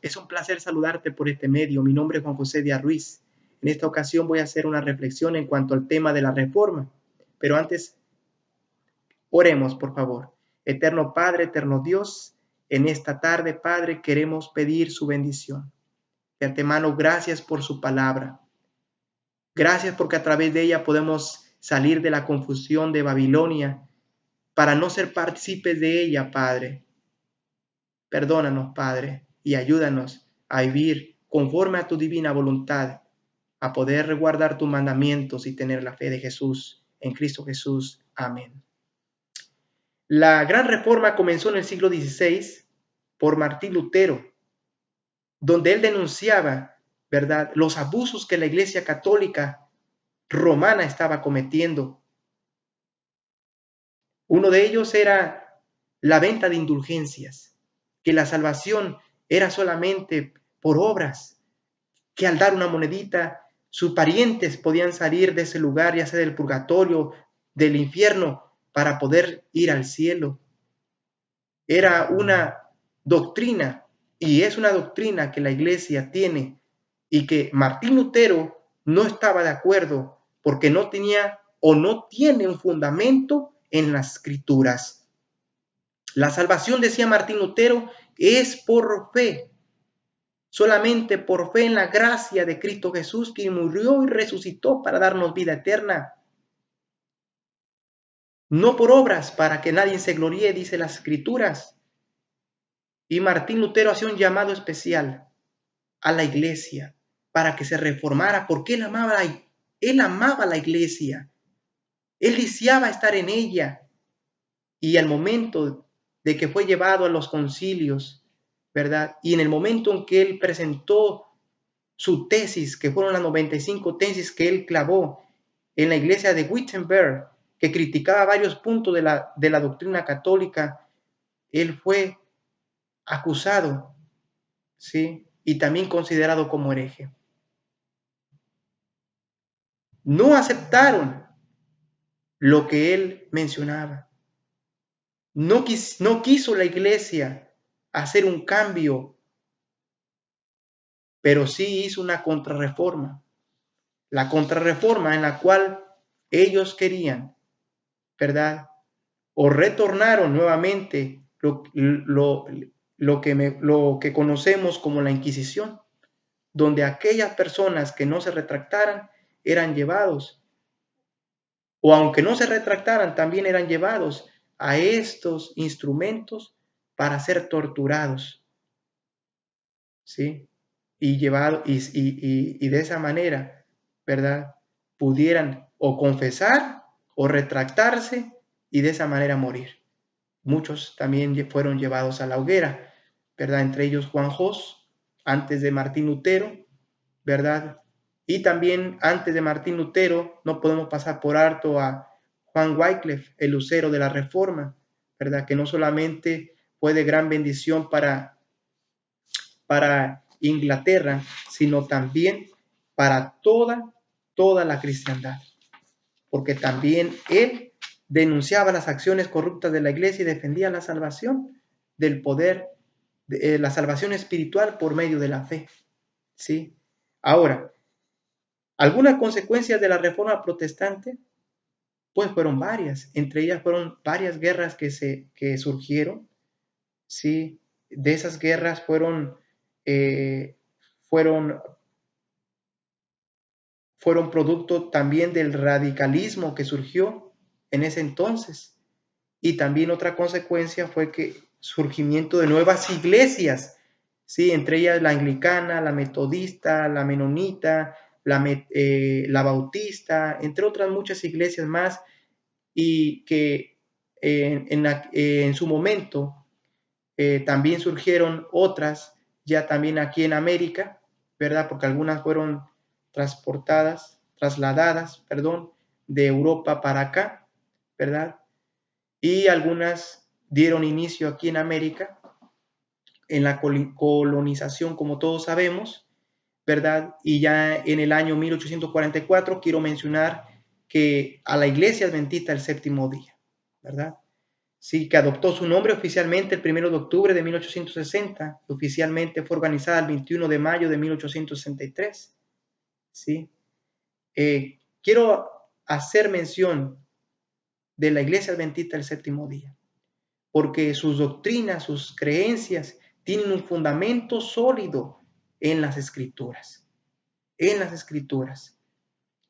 Es un placer saludarte por este medio. Mi nombre es Juan José Díaz Ruiz. En esta ocasión voy a hacer una reflexión en cuanto al tema de la reforma. Pero antes, oremos, por favor. Eterno Padre, eterno Dios, en esta tarde, Padre, queremos pedir su bendición. De antemano, gracias por su palabra. Gracias porque a través de ella podemos salir de la confusión de Babilonia para no ser partícipes de ella, Padre. Perdónanos, Padre, y ayúdanos a vivir conforme a tu divina voluntad, a poder guardar tus mandamientos y tener la fe de Jesús, en Cristo Jesús. Amén. La gran reforma comenzó en el siglo XVI por Martín Lutero, donde él denunciaba, ¿verdad?, los abusos que la Iglesia Católica romana estaba cometiendo. Uno de ellos era la venta de indulgencias, que la salvación era solamente por obras, que al dar una monedita sus parientes podían salir de ese lugar, ya sea del purgatorio, del infierno, para poder ir al cielo. Era una doctrina, y es una doctrina que la Iglesia tiene, y que Martín Lutero no estaba de acuerdo, porque no tenía o no tiene un fundamento en las Escrituras. La salvación, decía Martín Lutero, es por fe, solamente por fe en la gracia de Cristo Jesús, quien murió y resucitó para darnos vida eterna. No por obras, para que nadie se gloríe, dice las Escrituras. Y Martín Lutero hacía un llamado especial a la iglesia para que se reformara, porque él amaba la iglesia. Él deseaba estar en ella. Y al momento de que fue llevado a los concilios, ¿verdad? Y en el momento en que él presentó su tesis, que fueron las 95 tesis que él clavó en la iglesia de Wittenberg, que criticaba varios puntos de la doctrina católica, él fue acusado, ¿sí?, y también considerado como hereje. No aceptaron lo que él mencionaba. No quiso la iglesia hacer un cambio, pero sí hizo una contrarreforma. La contrarreforma en la cual ellos querían, ¿verdad?, o retornaron nuevamente lo que conocemos como la Inquisición, donde aquellas personas que no se retractaran eran llevados, o aunque no se retractaran, también eran llevados a estos instrumentos para ser torturados, ¿sí? Y de esa manera, ¿verdad?, pudieran o confesar o retractarse y de esa manera morir. Muchos también fueron llevados a la hoguera, ¿verdad? Entre ellos Juan Hus, antes de Martín Lutero, ¿verdad? Y también antes de Martín Lutero no podemos pasar por alto a Juan Wycliffe, el lucero de la Reforma, ¿verdad?, que no solamente fue de gran bendición para Inglaterra, sino también para toda la cristiandad, porque también él denunciaba las acciones corruptas de la iglesia y defendía la salvación del poder, la salvación espiritual por medio de la fe, ¿sí? Ahora, algunas consecuencias de la reforma protestante, pues fueron varias. Entre ellas fueron varias guerras que surgieron, ¿sí? De esas guerras fueron producto también del radicalismo que surgió en ese entonces. Y también otra consecuencia fue que surgimiento de nuevas iglesias, ¿sí?, entre ellas la anglicana, la metodista, la menonita, la bautista, entre otras muchas iglesias más, y que en su momento también surgieron otras, ya también aquí en América, ¿verdad?, porque algunas fueron trasladadas, de Europa para acá, ¿verdad?, y algunas dieron inicio aquí en América, en la colonización, como todos sabemos, ¿verdad? Y ya en el año 1844 quiero mencionar que a la iglesia adventista el séptimo día, ¿verdad? sí, que adoptó su nombre oficialmente el 1 de octubre de 1860, oficialmente fue organizada el 21 de mayo de 1863. ¿Sí? Quiero hacer mención de la Iglesia Adventista del Séptimo Día, porque sus doctrinas, sus creencias tienen un fundamento sólido en las Escrituras. En las Escrituras.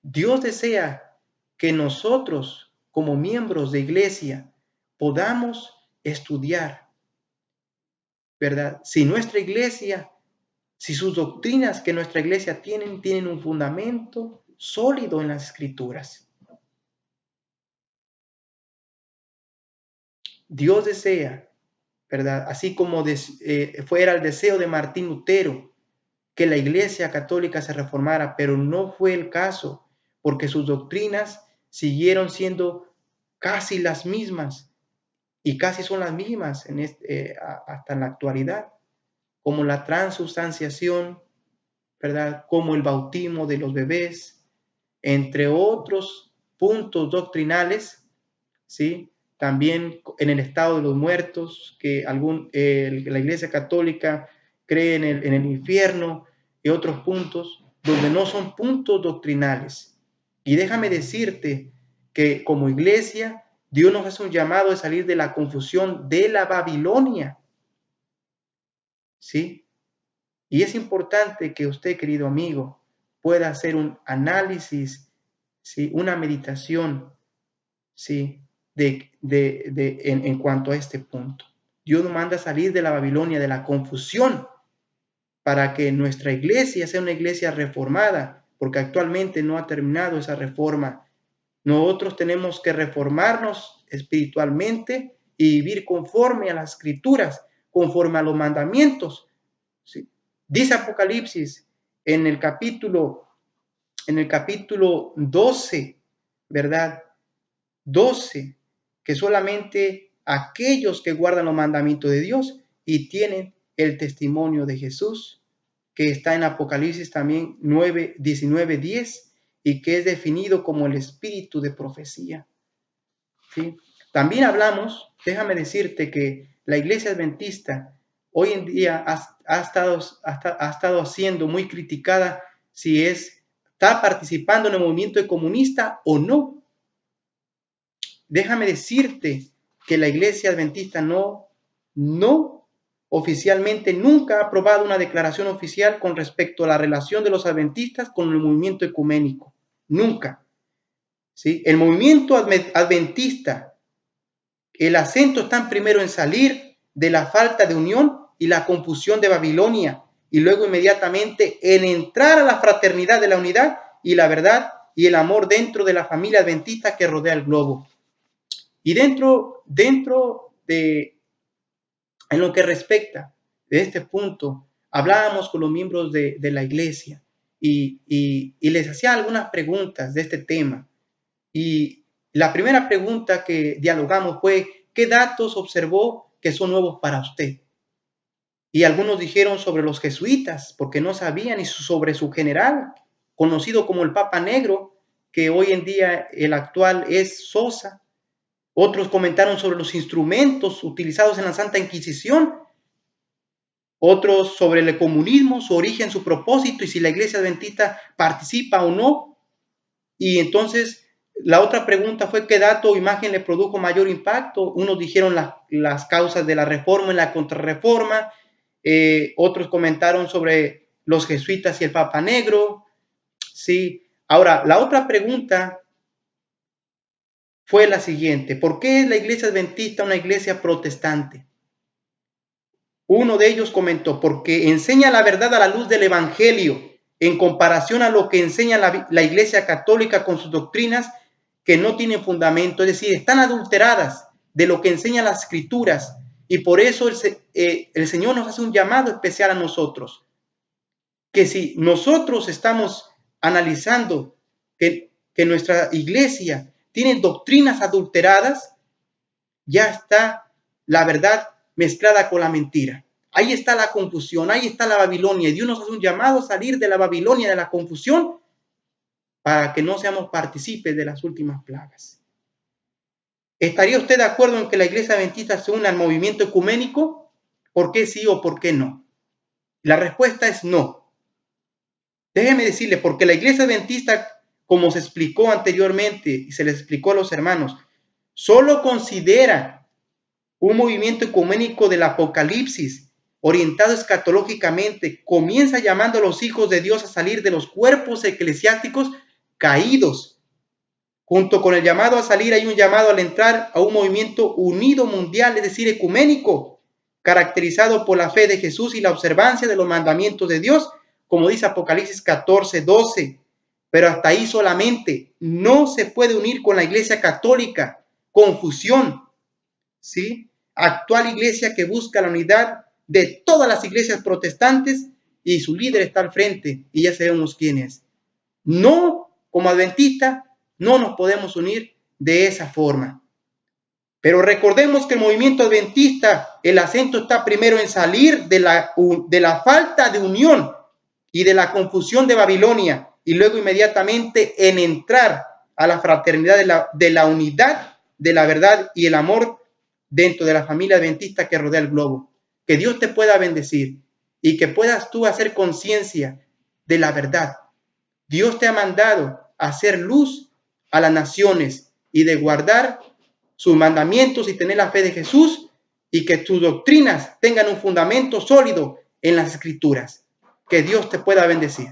Dios desea que nosotros, como miembros de iglesia, podamos estudiar, ¿verdad? Si nuestra iglesia, si sus doctrinas que nuestra iglesia tienen un fundamento sólido en las Escrituras. Dios desea, ¿verdad? Así como fuera el deseo de Martín Lutero, que la Iglesia Católica se reformara, pero no fue el caso, porque sus doctrinas siguieron siendo casi las mismas, y casi son las mismas hasta en la actualidad, como la transubstanciación, ¿verdad? Como el bautismo de los bebés, entre otros puntos doctrinales, ¿sí? También en el estado de los muertos, que la Iglesia Católica cree en el infierno y otros puntos donde no son puntos doctrinales. Y déjame decirte que como iglesia, Dios nos hace un llamado de salir de la confusión de la Babilonia. ¿Sí? Y es importante que usted, querido amigo, pueda hacer un análisis, ¿sí? Una meditación, ¿sí? En cuanto a este punto. Dios nos manda a salir de la Babilonia, de la confusión, para que nuestra iglesia sea una iglesia reformada, porque actualmente no ha terminado esa reforma. Nosotros tenemos que reformarnos espiritualmente y vivir conforme a las Escrituras, conforme a los mandamientos. ¿Sí? Dice Apocalipsis en el capítulo 12, ¿verdad? 12, que solamente aquellos que guardan los mandamientos de Dios y tienen el testimonio de Jesús, que está en Apocalipsis también 9, 19, 10, y que es definido como el espíritu de profecía. ¿Sí? También hablamos, déjame decirte que la iglesia adventista hoy en día ha estado siendo muy criticada si está participando en el movimiento comunista o no. Déjame decirte que la iglesia adventista no oficialmente nunca ha aprobado una declaración oficial con respecto a la relación de los adventistas con el movimiento ecuménico. Nunca. ¿Sí? El movimiento adventista, el acento está primero en salir de la falta de unión y la confusión de Babilonia, y luego inmediatamente en entrar a la fraternidad de la unidad y la verdad y el amor dentro de la familia adventista que rodea el globo. Y dentro de, en lo que respecta de este punto, hablábamos con los miembros de la iglesia y les hacía algunas preguntas de este tema. Y la primera pregunta que dialogamos fue, ¿qué datos observó que son nuevos para usted? Y algunos dijeron sobre los jesuitas, porque no sabían, y sobre su general, conocido como el Papa Negro, que hoy en día el actual es Sosa. Otros comentaron sobre los instrumentos utilizados en la Santa Inquisición. Otros sobre el comunismo, su origen, su propósito y si la Iglesia Adventista participa o no. Y entonces la otra pregunta fue qué dato o imagen le produjo mayor impacto. Unos dijeron las causas de la reforma y la contrarreforma. Otros comentaron sobre los jesuitas y el Papa Negro. Sí. Ahora, la otra pregunta fue la siguiente: ¿por qué es la iglesia adventista una iglesia protestante? Uno de ellos comentó, porque enseña la verdad a la luz del evangelio, en comparación a lo que enseña la iglesia católica con sus doctrinas que no tienen fundamento, es decir, están adulteradas de lo que enseñan las escrituras, y por eso el Señor nos hace un llamado especial a nosotros, que si nosotros estamos analizando que nuestra iglesia tiene doctrinas adulteradas, ya está la verdad mezclada con la mentira. Ahí está la confusión, ahí está la Babilonia. Y Dios nos hace un llamado a salir de la Babilonia, de la confusión, para que no seamos partícipes de las últimas plagas. ¿Estaría usted de acuerdo en que la Iglesia Adventista se una al movimiento ecuménico? ¿Por qué sí o por qué no? La respuesta es no. Déjeme decirle, porque la Iglesia Adventista, como se explicó anteriormente y se les explicó a los hermanos, solo considera un movimiento ecuménico del Apocalipsis, orientado escatológicamente, comienza llamando a los hijos de Dios a salir de los cuerpos eclesiásticos caídos. Junto con el llamado a salir hay un llamado al entrar a un movimiento unido mundial, es decir, ecuménico, caracterizado por la fe de Jesús y la observancia de los mandamientos de Dios, como dice Apocalipsis 14:12. Pero hasta ahí solamente. No se puede unir con la Iglesia Católica. Confusión, ¿sí? Actual iglesia que busca la unidad de todas las iglesias protestantes y su líder está al frente y ya sabemos quién es. No, como adventista, no nos podemos unir de esa forma. Pero recordemos que el movimiento adventista, el acento está primero en salir de la falta de unión y de la confusión de Babilonia y luego inmediatamente en entrar a la fraternidad de la unidad, de la verdad y el amor dentro de la familia adventista que rodea el globo. Que Dios te pueda bendecir y que puedas tú hacer conciencia de la verdad. Dios te ha mandado a hacer luz a las naciones y de guardar sus mandamientos y tener la fe de Jesús y que tus doctrinas tengan un fundamento sólido en las Escrituras. Que Dios te pueda bendecir.